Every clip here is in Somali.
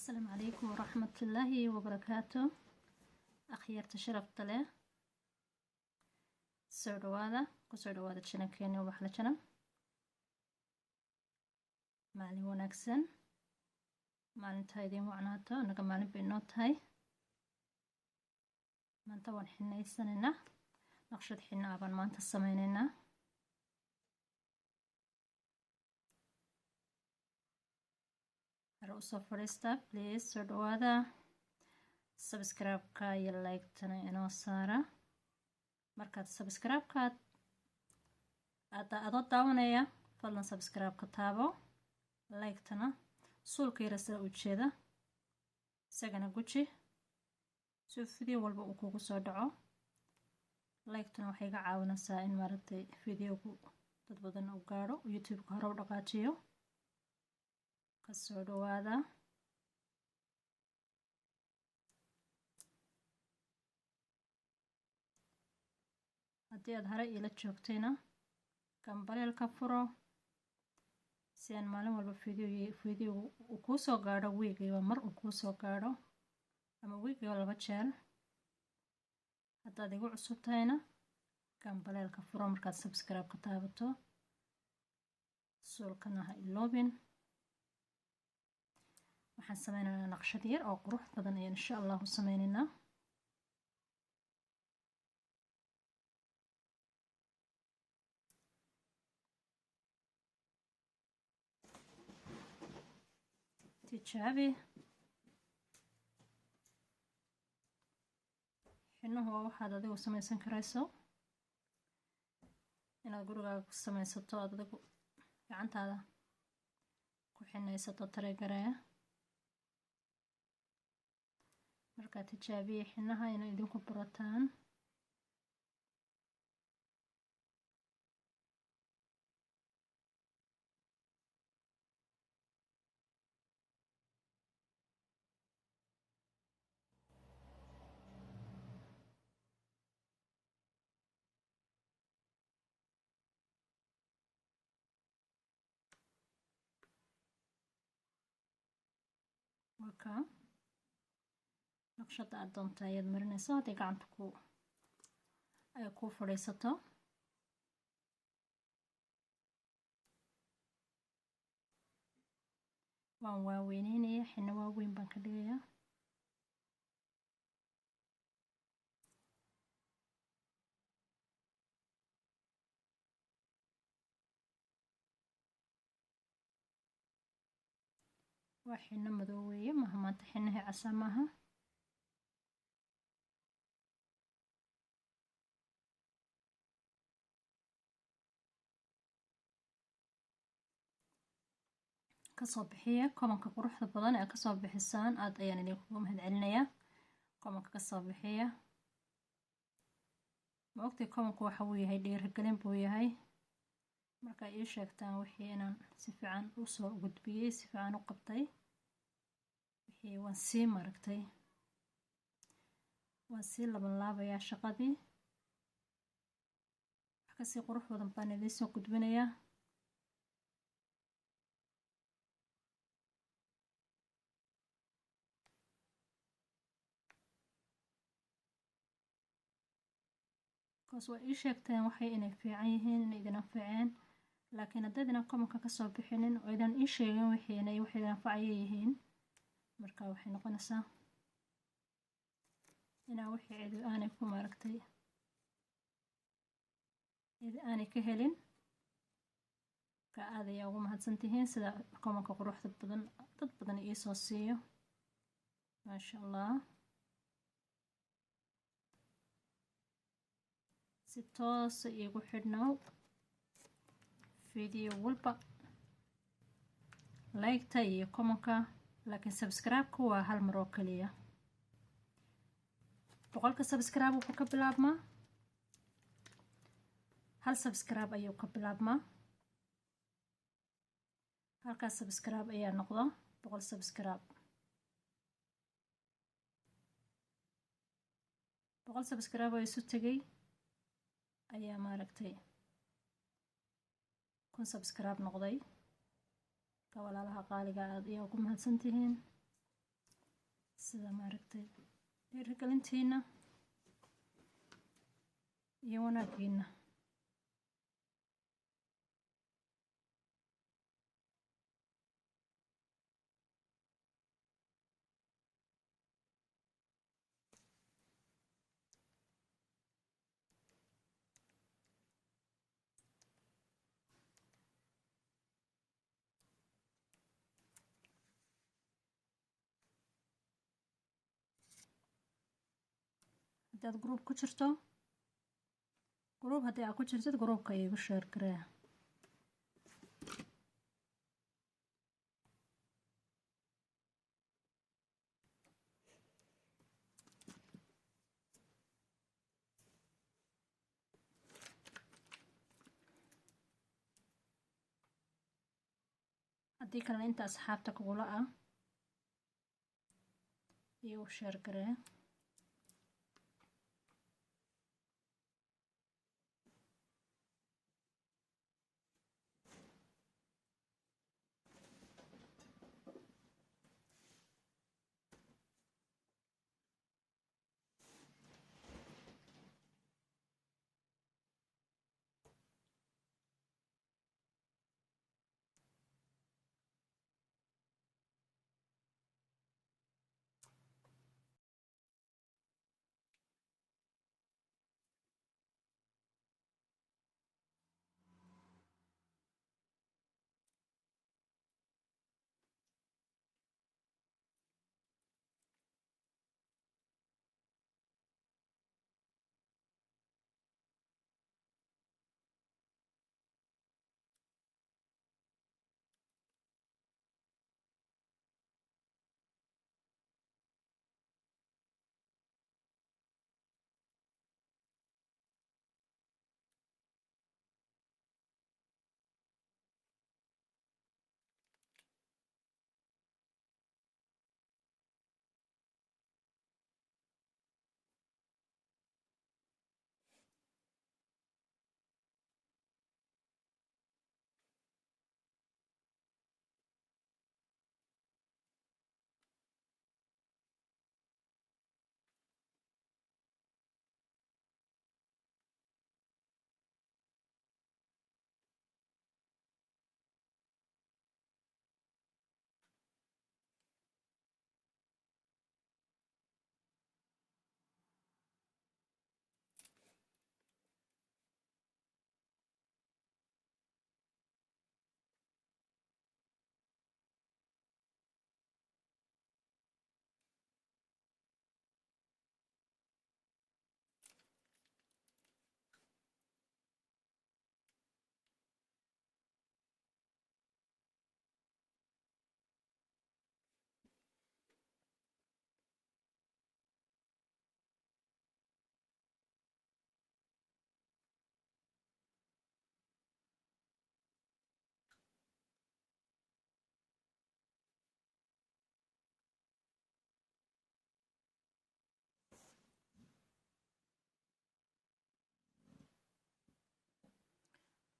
السلام عليكم ورحمة الله وبركاته. أخيرت شرفت له كسودواada channelkeeni waxla channel maalin wanaagsan maalinta idin wacnaato anaga maalin bay noo tahay maanta waan xinaysanayna naqshad xinaa baan maanta sameynaynaa hore usoo fadhiista please soo dhawaada subscribe-ka iyo like-tana inoo saara markaad subscribe-ka adoo daawanaya fadlan subscribe-ka taabo like-tana suulka yara sida ujeeda isagana guji si video walba uu kugu soo dhaco like-tana waxay iga caawinaysaa in maaragtay videogu dad badan u gaadho youtube-ka hore u dhaqaajiyo ka soo dhawaada haddii aad hore ila joogtayna gambaleelka furo si aan maalin walba video uu kuu soo gaadho wiigiiba mar uu kuu soo gaadho ama wiigiiba 2 jeer haddaad igu cusub tahayna gambaleelka furo markaad subscribe ka taabato suulkana ha iloobin waxaan sameynaynaa naqshad yar oo qurux badan ayaan insha Allah u sameynaynaa tijaabi xinnuhu waa waxaad adigu samaysan karayso inaad gurigaaga ku samaysato aad adigu gacantaada ku xinaysato tareegaraya markaa tijaabiye xinnaha inay idinku barataan markaa naqshada aad doonta ayaad marinaysaa hadday gacanta ay ku fadhiisato waan waaweyneynaya xinno waaweyn baan ka dhigayaa waa xinno madow weeye maha maanta xinnahay casa maaha kasoo bixiya komanka quruxda badan ee kasoo bixisaan aad ayaan idinkugu mahadcelinayaa komanka kasoo bixiya ma ogtay komanku waxa uu yahay dhiirigelin buu yahay markaa ii sheegtaan wixii inaan si fiican usoo gudbiyey si fiican u qabtay wixii waan sii maragtay waan sii labanlaabayaa shaqadii wax kasii qurux badan baan idiin soo gudbinayaa kaas waa ii sheegteen waxay inay fiican yihiin inay idin anfaceen laakiin haddaydina komanka kasoo bixinin oo idan ii sheegin wixii inay wax idin anfacaya yihiin markaa waxay noqonaysaa inaa wixii cidi aanay ku maaragtay cidi aanay ka helin ka aad ayaa ugu mahadsan tihiin sida komanka quruxda badan dad badan iisoo siiyo maasha allah si toosa iigu xidhnow video walba like-ta iyo komanka laakiin subscribe-ku waa hal mar oo kaliya 100 subscribe wuxuu ka bilaabmaa hal subscribe ayuu ka bilaabmaa halkaas subscribe ayaa noqdo 100 subscribe 100 subscribe oo isu tegay ayaa maaragtay 1000 subscribe noqday ka walaalaha qaaliga aad ayaa ugu mahadsantihiin sida maaragtay dhiirigelintiina iyo wanaagiina. haddaad group ku jirto group haddii aad ku jirtid groupka iigu share garee. haddii kalena inta asxaabta kugula ah iigu share garee.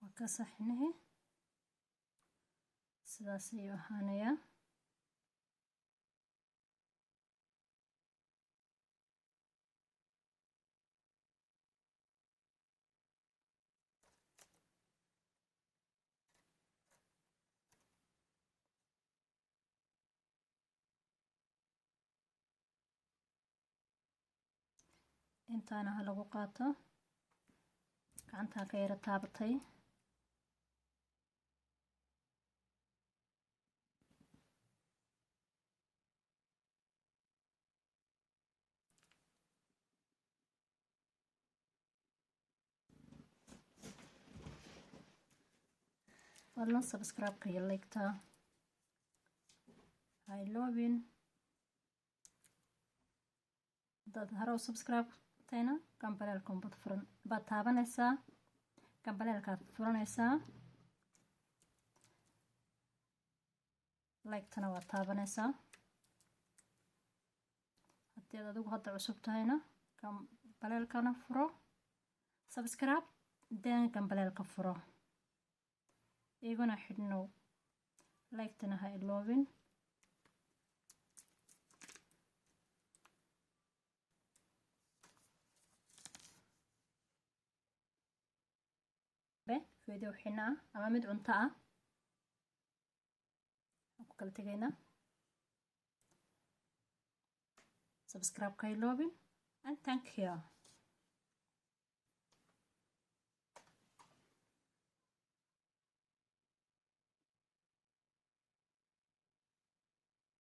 waa ka saxinahay sidaas ayuu ahaanayaa. intaana ha lagu qaato gacantaa ka yara taabatay. fadlan subscribe-ka iyo like-ta ha iloobin. haddaad hore u subscribe tayna gambaleelka baad taabanaysaa, gambaleelkaad furanaysaa, like-tana waad taabanaysaa. haddii aad adigu hadda cusub tahayna gambaleelkana furo, subscribe then gambaleelka furo, iguna xidhnow. like-tana ha iloobin. video xina ama mid cunto ah ku kala tagayna subscribe ka iloobin and thank you